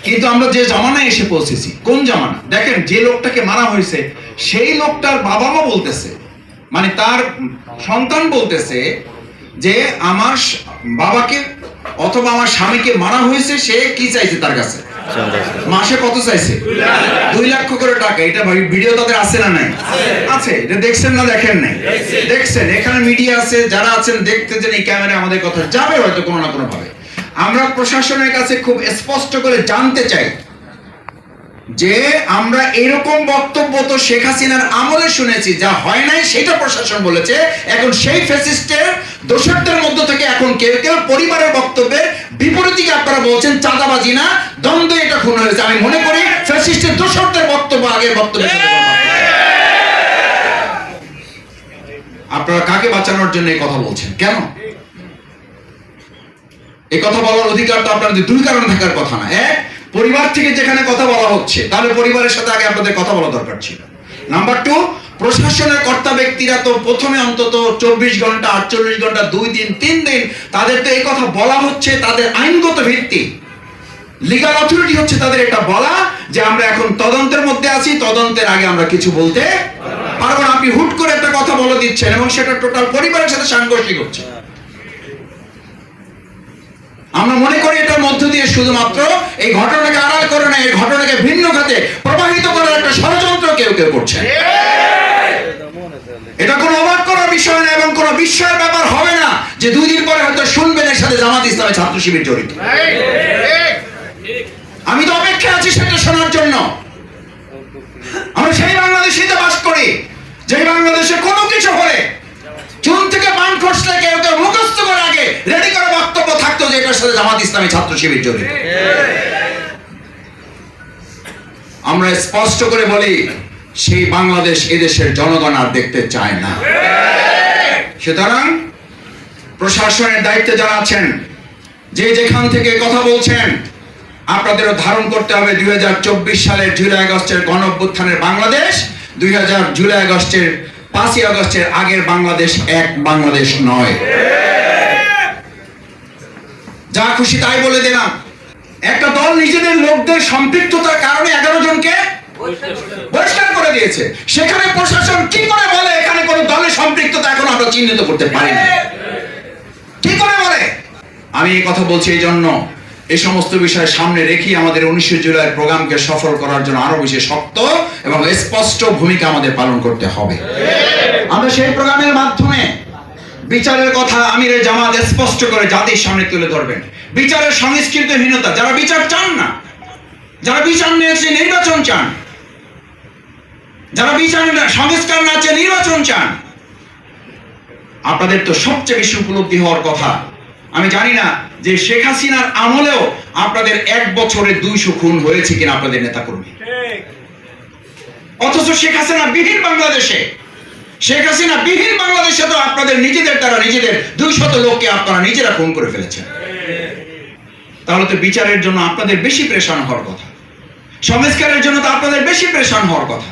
কিন্তু আমরা যে জামানায় এসে পৌঁছেছি, কোন জামানা দেখেন, যে লোকটাকে মারা হয়েছে সেই লোকটার বাবা মা বলতেছে, মানে তার সন্তান বলতেছে যে আমার বাবাকে অথবা আমার স্বামীকে মারা হয়েছে, সে কি চাইছে তার কাছে? মাসে কত চাইছে? 2 লক্ষ করে টাকা। এটা ভিডিও তাদের আছে না নাই? আছে। এটা দেখছেন না দেখেন নাই? দেখছেন। এখানে মিডিয়া আছে, যারা আছেন দেখতেছেন, এই ক্যামেরা আমাদের কথা যাবে হয়তো কোনো না কোনো ভাবে। আমরা প্রশাসনের কাছে খুব স্পষ্ট করে জানতে চাই যে আমরা এরকম বক্তব্য তো শেখ হাসিনার আমলে শুনেছি, যা হয় নাই সেটা প্রশাসন বলেছে। এখন সেই ফ্যাসিস্টের দোষরদের মধ্য থেকে এখন কেউ কেউ পরিবারের বক্তব্যের বিপরীতে আপনারা বলছেন চাঁদাবাজি না, দ্বন্দ্ব, এটা খুন হয়েছে। আমি মনে করি ফ্যাসিস্টের দোষরদের বক্তব্য আগের বক্তব্য। আপনারা কাকে বাঁচানোর জন্য এই কথা বলছেন? কেন এই কথা বলার অধিকার তো আপনাদের 2 কারণে থাকার কথা না। এক, পরিবার থেকে যেখানে কথা বলা হচ্ছে, তাহলে পরিবারের সাথে আগে আপনাদের কথা বলা দরকার ছিল। নাম্বার 2, প্রশাসনের কর্তা ব্যক্তিরা তো প্রথমে অন্তত 24 ঘন্টা, 48 ঘন্টা, 2 দিন, 3 দিন তাদের তো এই কথা বলা হচ্ছে, তাদের আইনগত ভিত্তি, লিগ্যাল অথরিটি হচ্ছে তাদের এটা বলা যে আমরা এখন তদন্তের মধ্যে আছি, তদন্তের আগে আমরা কিছু বলতে পারবো না। আপনি হুট করে একটা কথা বলে দিচ্ছেন এবং সেটা টোটাল পরিবারের সাথে সাংঘর্ষিক হচ্ছে। আমরা মনে করি এটার মধ্য দিয়ে শুধুমাত্র এই ঘটনাকে আড়াল করে না, এই ঘটনাকে ভিন্ন খাতে প্রবাহিত করার একটা ষড়যন্ত্র কেউ কেউ করছে। এটা কোনো অবাক করার বিষয় না এবং কোনো বিস্ময়ের ব্যাপার হবে না যে 2 দিন পরে হয়তো শুনবেন এর সাথে জামাত ইসলামের ছাত্র শিবির জড়িত। আমি তো অপেক্ষা আছি সেটা শোনার জন্য। আমরা সেই বাংলাদেশে বাস করি যে বাংলাদেশে কোনো কিছু হলে চুন থেকে পান খসলে কেউ কেউ মুখস্থ করে আগে রেডি করে বক্তব্য থাকতো যে এটার সাথে জামাত ইসলামী ছাত্র শিবির জড়িত। আমরা স্পষ্ট করে বলি সেই বাংলাদেশ এদেশের জনগণ আর দেখতে চায় না। সুতরাং প্রশাসনের দায়িত্বে যারা আছেন, যে যেখান থেকে কথা বলছেন, আপনাদেরও ধারণ করতে হবে 2024 সালের জুলাই আগস্টের গণঅভ্যুত্থানের বাংলাদেশ 2000 জুলাই আগস্টের 5ই আগস্টের আগের বাংলাদেশ এক বাংলাদেশ নয়। যা খুশি তাই বলে দিলাম। একটা দল নিজেদের লোকদের সম্পৃক্ততার কারণে 11 জনকে বহিষ্কার করে দিয়েছে। সেখানে প্রশাসন কি করে বলে এখানে কোন দলের সম্পৃক্ততা এখন আমরা চিহ্নিত করতে পারি না? কি করে বলে? আমি এই কথা বলছি এই জন্য, এই সমস্ত বিষয় সামনে রেখে আমাদের 19 জুলাইয়ের প্রোগ্রামকে সফল করার জন্য আরো বেশি শক্ত এবং স্পষ্ট ভূমিকা আমাদের পালন করতে হবে। আমরা সেই প্রোগ্রামের মাধ্যমে বিচারের কথা আমিরে জামাত স্পষ্ট করে জাতির সামনে তুলে ধরবেন। বিচারের সংস্কৃতিহীনতা, যারা বিচার চান না, যারা বিচার নিয়ে নির্বাচন চান, যারা বিচার সংস্কার না চেয়ে নির্বাচন চান, আপনাদের তো সবচেয়ে বেশি উপলব্ধি হওয়ার কথা। আমি জানি না যে শেখ হাসিনার আমলেও আপনাদের 1 বছরে 200 খুন হয়েছে কিনা আপনাদের নেতাকর্মী। অথচ শেখ হাসিনা বিহীন বাংলাদেশে, তো আপনাদের নিজেদের দ্বারা নিজেদের 200 লোককে আপনারা নিজেরা খুন করে ফেলেছেন। তাহলে তো বিচারের জন্য আপনাদের বেশি প্রেশান হওয়ার কথা, সংস্কারের জন্য তো আপনাদের বেশি প্রেশান হওয়ার কথা।